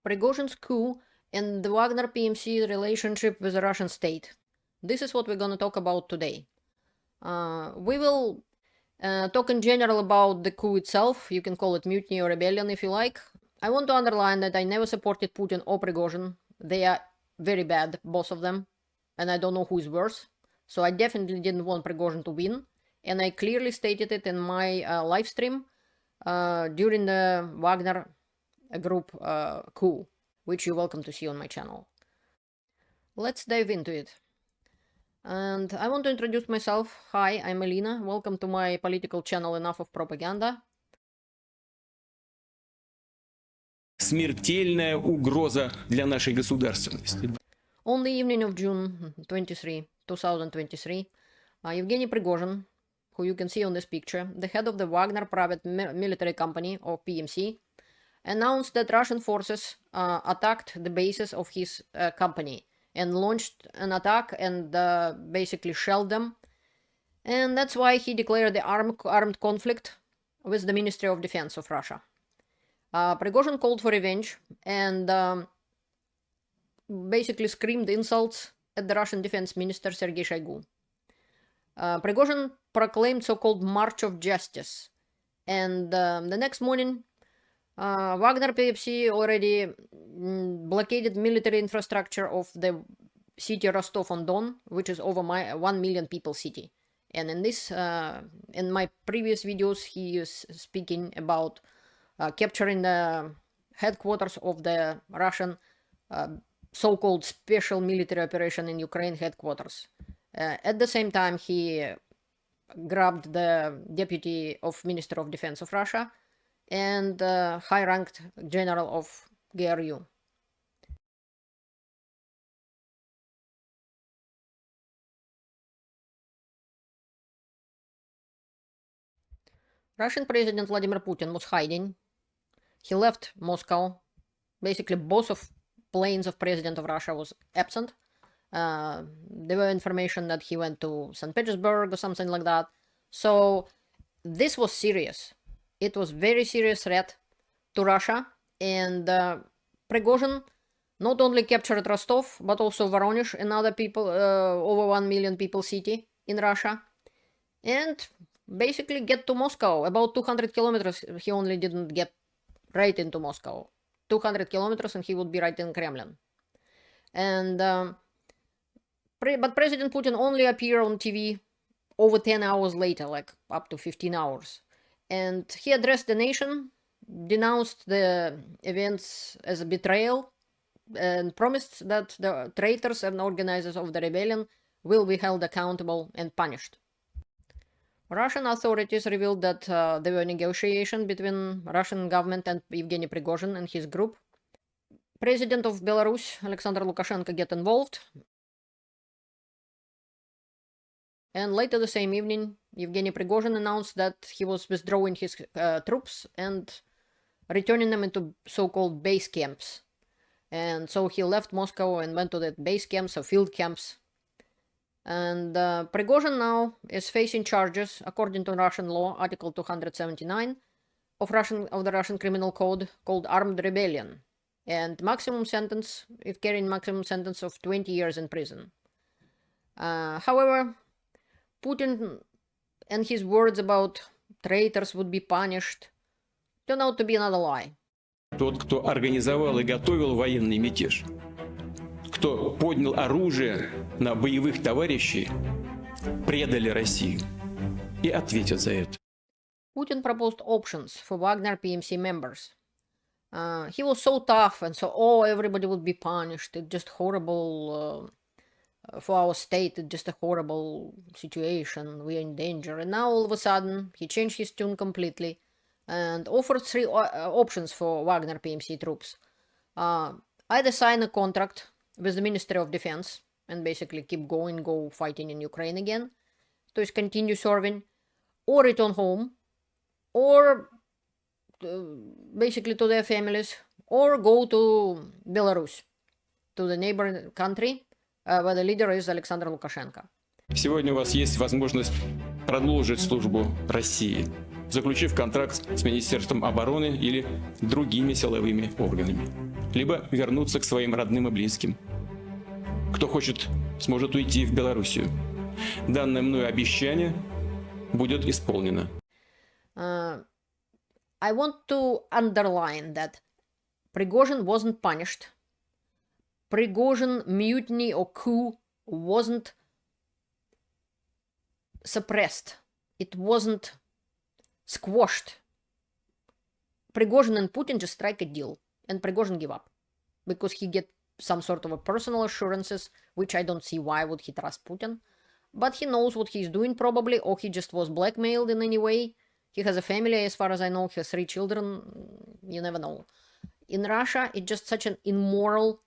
Prigozhin's coup and the Wagner PMC relationship with the Russian state. This is what we're going to talk about today. We will talk in general about the coup itself. You can call it mutiny or rebellion if you like. I want to underline that I never supported Putin or Prigozhin. They are very bad, both of them, and I don't know who is worse. So I definitely didn't want Prigozhin to win, and I clearly stated it in my live stream during the Wagner Group coup, which you're welcome to see on my channel. Let's dive into it. And I want to introduce myself. Hi, I'm Elena. Welcome to my political channel Enough of Propaganda. Смертельная угроза для нашей государственности. On the evening of June 23, 2023, Yevgeny Prigozhin, who you can see on this picture, the head of the Wagner private military company, or PMC, announced that Russian forces attacked the bases of his company and launched an attack and basically shelled them. And that's why he declared the armed conflict with the Ministry of Defense of Russia. Prigozhin called for revenge and basically screamed insults at the Russian Defense Minister Sergei Shoigu. Prigozhin proclaimed so-called March of Justice, and the next morning Wagner PMC already blockaded military infrastructure of the city Rostov-on-Don, which is over 1 million people city. And in this, in my previous videos, he is speaking about capturing the headquarters of the Russian so-called special military operation in Ukraine headquarters. At the same time, he grabbed the deputy of Minister of Defense of Russia and high-ranked general of GRU. Russian President Vladimir Putin was hiding. He left Moscow. Basically, both of planes of President of Russia was absent. There were information that he went to St. Petersburg or something like that. So this was serious. It was very serious threat to Russia. And Prigozhin not only captured Rostov, but also Voronezh and other people, over 1 million people city in Russia. And basically get to Moscow. About 200 kilometers, he only didn't get right into Moscow. 200 kilometers and he would be right in Kremlin. And but President Putin only appeared on TV over 10 hours later, like up to 15 hours. And he addressed the nation, denounced the events as a betrayal, and promised that the traitors and organizers of the rebellion will be held accountable and punished. Russian authorities revealed that there were negotiations between Russian government and Yevgeny Prigozhin and his group. President of Belarus, Alexander Lukashenko, get involved. And later the same evening, Yevgeny Prigozhin announced that he was withdrawing his troops and returning them into so-called base camps. And so he left Moscow and went to the base camps or field camps. And Prigozhin now is facing charges, according to Russian law, Article 279 of the Russian Criminal Code, called armed rebellion. And maximum sentence, it carrying maximum sentence of 20 years in prison. However, Putin and his words about traitors would be punished turned out to be another lie. Тот, кто организовал и готовил военный мятеж, кто поднял оружие на боевых товарищей, предали Россию и ответят за это. Putin proposed options for Wagner PMC members. He was so tough and so, everybody would be punished. It's just horrible for our state. It's just a horrible situation. We are in danger. And now all of a sudden, he changed his tune completely and offered three options for Wagner PMC troops. Either sign a contract with the Ministry of Defense and basically keep going, go fighting in Ukraine again, to continue serving, or return home, or basically to their families, or go to Belarus, to the neighboring country, where the leader is Alexander Lukashenko. Сегодня у вас есть возможность продолжить службу России. заключив контракт с Министерством обороны или другими силовыми органами, либо вернуться к своим родным и близким. Кто хочет, сможет уйти в Белоруссию. Данное мною обещание будет исполнено. I want to underline that Prigozhin wasn't punished. Prigozhin mutiny or coup wasn't suppressed. It wasn't squashed. Prigozhin and Putin just strike a deal, and Prigozhin give up because he get some sort of a personal assurances, which I don't see why would he trust Putin. But he knows what he's doing probably, or he just was blackmailed in any way. He has a family, as far as I know. He has 3 children. You never know. In Russia, it's just such an immoral,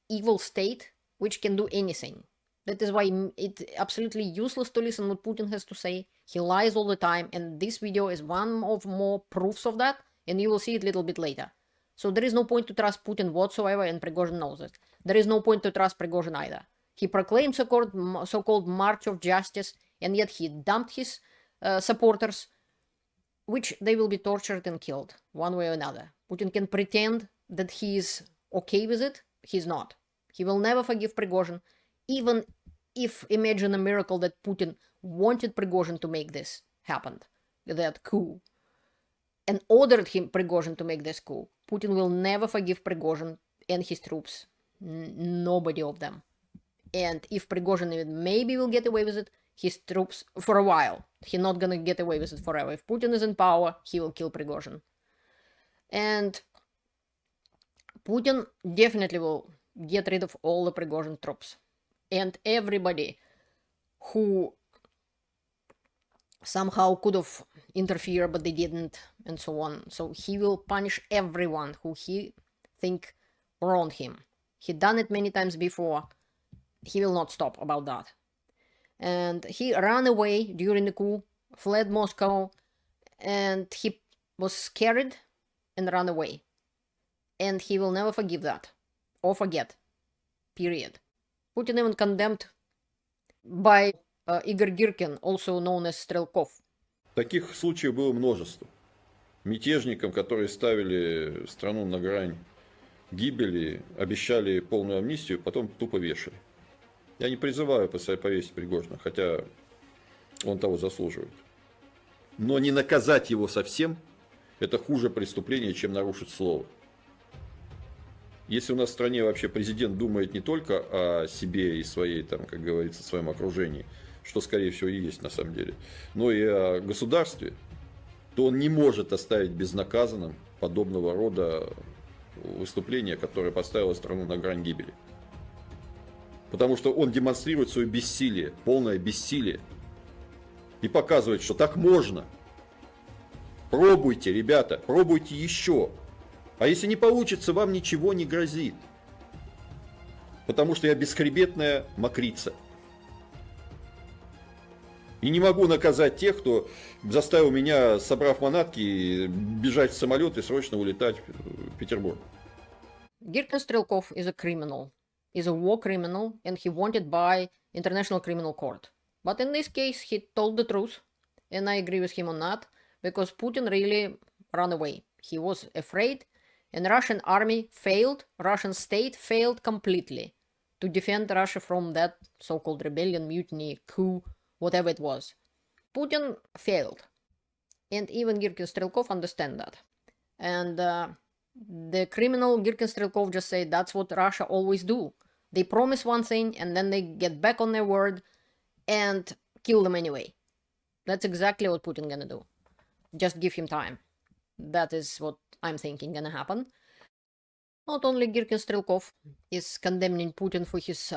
evil state which can do anything. That is why it's absolutely useless to listen what Putin has to say. He lies all the time, and this video is one of more proofs of that, and you will see it a little bit later. So there is no point to trust Putin whatsoever, and Prigozhin knows it. There is no point to trust Prigozhin either. He proclaimed so-called March of Justice, and yet he dumped his supporters, which they will be tortured and killed, one way or another. Putin can pretend that he is okay with it. He's not. He will never forgive Prigozhin, even if, imagine a miracle that Putin wanted Prigozhin to make this happen, that coup, and ordered Prigozhin to make this coup. Putin will never forgive Prigozhin and his troops. Nobody of them. And if Prigozhin even maybe will get away with it, his troops, for a while, he's not gonna get away with it forever. If Putin is in power, he will kill Prigozhin. And Putin definitely will get rid of all the Prigozhin troops. And everybody who somehow could have interfered, but they didn't, and so on. So he will punish everyone who he think wronged him. He done it many times before. He will not stop about that. And he ran away during the coup, fled Moscow, and he was scared and ran away. And he will never forgive that, or forget, period. Putin even condemned by Igor Girkin, also known as Strelkov. Таких случаев было множество. Мятежникам, которые ставили страну на грань гибели, обещали полную амнистию, потом тупо вешали. Я не призываю повесить Пригожина, хотя он того заслуживает. Но не наказать его совсем, это хуже преступления, чем нарушить слово. Если у нас в стране вообще президент думает не только о себе и своей, там, как говорится, своем окружении, что, скорее всего, и есть на самом деле, но и о государстве, то он не может оставить безнаказанным подобного рода выступление, которое поставило страну на грань гибели. Потому что он демонстрирует свое бессилие, полное бессилие. И показывает, что так можно. Пробуйте, ребята, пробуйте еще. А если не получится, вам ничего не грозит. Потому что я бесхребетная мокрица. И не могу наказать тех, кто заставил меня, собрав манатки, бежать в самолет и срочно улетать в Петербург. Girkin Strelkov is a criminal. Is a war criminal, and he wanted by International Criminal Court. But in this case, he told the truth, and I agree with him on that, because Putin really ran away. He was afraid, and Russian army failed, Russian state failed completely to defend Russia from that so-called rebellion, mutiny, coup, whatever it was. Putin failed, and even Girkin Strelkov understand that. And the criminal Girkin Strelkov just said that's what Russia always do. They promise one thing and then they get back on their word and kill them anyway. That's exactly what Putin gonna do. Just give him time. That is what I'm thinking gonna happen. Not only Girkin Strelkov is condemning Putin for his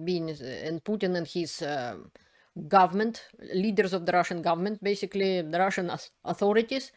being, and Putin and his government, leaders of the Russian government, basically the Russian authorities.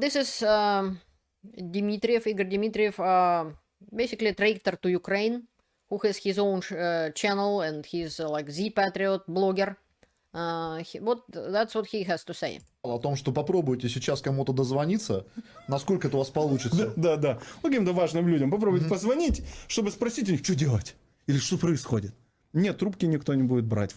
This is Dmitriev, Igor Dmitriev, basically a traitor to Ukraine, who has his own channel and he's like Z-Patriot blogger. That's what he has to say. О том, что попробуйте сейчас кому-то дозвониться, насколько это у вас получится. Да. Каким-то важным людям попробуйте позвонить, чтобы спросить у них, что делать или что происходит. Нет, трубки никто не будет брать.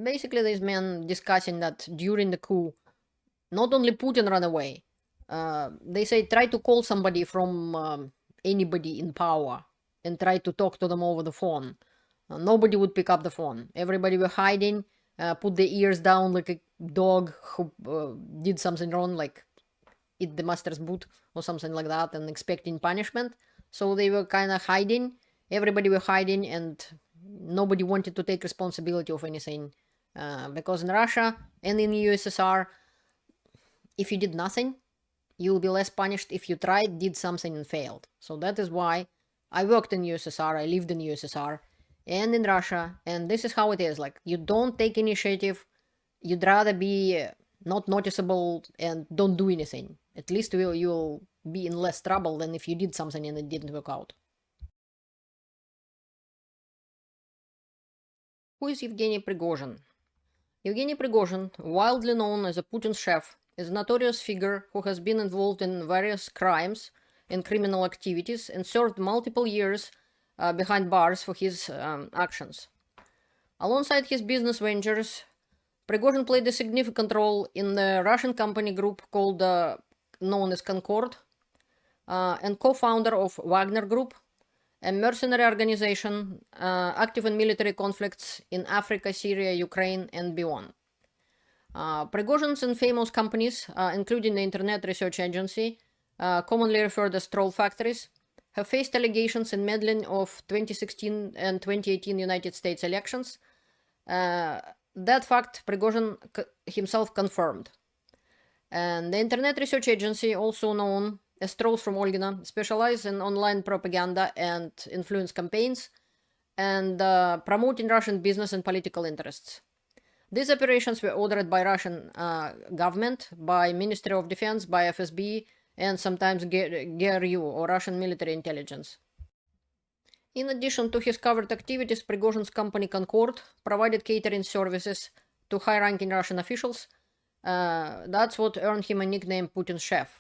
Basically, these men discussing that during the coup, not only Putin ran away, they say try to call somebody from anybody in power and try to talk to them over the phone. Nobody would pick up the phone. Everybody were hiding, put their ears down like a dog who did something wrong, like eat the master's boot or something like that, and expecting punishment. So they were kind of hiding. Everybody were hiding, and nobody wanted to take responsibility of anything. Because in Russia and in the USSR, if you did nothing, you will be less punished if you tried, did something, and failed. So that is why I worked in USSR, I lived in USSR and in Russia, and this is how it is. Like, you don't take initiative, you'd rather be not noticeable and don't do anything. At least you'll be in less trouble than if you did something and it didn't work out. Who is Yevgeny Prigozhin? Yevgeny Prigozhin, widely known as a Putin chef, is a notorious figure who has been involved in various crimes and criminal activities and served multiple years behind bars for his actions. Alongside his business ventures, Prigozhin played a significant role in the Russian company group called known as Concord, and co-founder of Wagner Group, a mercenary organization active in military conflicts in Africa, Syria, Ukraine, and beyond. Prigozhin's infamous companies, including the Internet Research Agency, commonly referred as troll factories, have faced allegations in meddling of 2016 and 2018 United States elections. That fact Prigozhin himself confirmed. And the Internet Research Agency, also known as Trolls from Olgina, specializes in online propaganda and influence campaigns and promoting Russian business and political interests. These operations were ordered by Russian government, by Ministry of Defense, by FSB, and sometimes GRU, or Russian military intelligence. In addition to his covert activities, Prigozhin's company Concord provided catering services to high-ranking Russian officials. That's what earned him a nickname Putin Chef.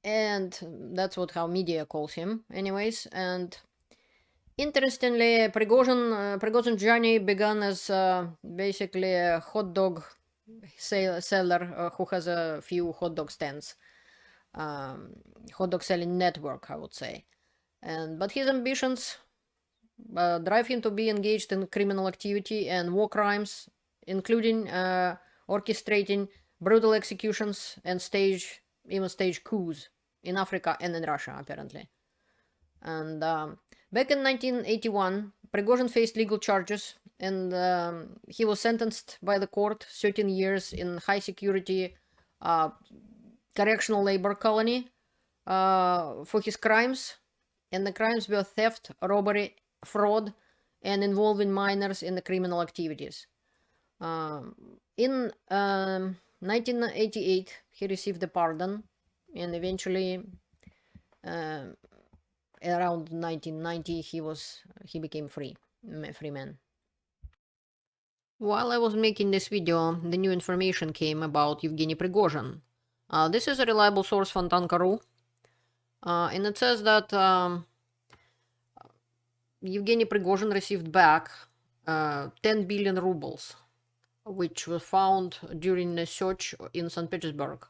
And that's how media calls him, anyways. And interestingly, Prigozhin's journey began as basically a hot dog seller who has a few hot dog stands. Hot dog selling network, I would say. But his ambitions drive him to be engaged in criminal activity and war crimes, including orchestrating brutal executions and even stage coups in Africa and in Russia, apparently. And back in 1981, Prigozhin faced legal charges, and he was sentenced by the court 13 years in high-security correctional labor colony for his crimes. And the crimes were theft, robbery, fraud, and involving minors in the criminal activities. In 1988, he received a pardon, and eventually, around 1990, he became free man. While I was making this video, the new information came about Yevgeny Prigozhin. This is a reliable source, Fontanka.ru, and it says that Yevgeny Prigozhin received back 10 billion rubles, which was found during a search in St. Petersburg.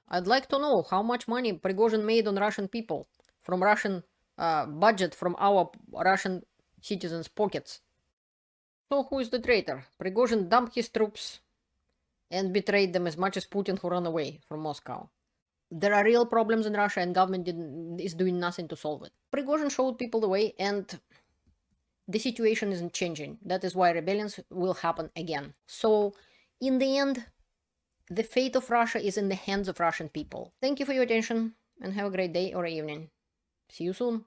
I'd like to know how much money Prigozhin made on Russian people, from Russian budget, from our Russian citizens' pockets. So who is the traitor? Prigozhin dumped his troops and betrayed them as much as Putin, who ran away from Moscow. There are real problems in Russia, and government is doing nothing to solve it. Prigozhin showed people the way, and the situation isn't changing. That is why rebellions will happen again. So, in the end, the fate of Russia is in the hands of Russian people. Thank you for your attention, and have a great day or evening. See you soon.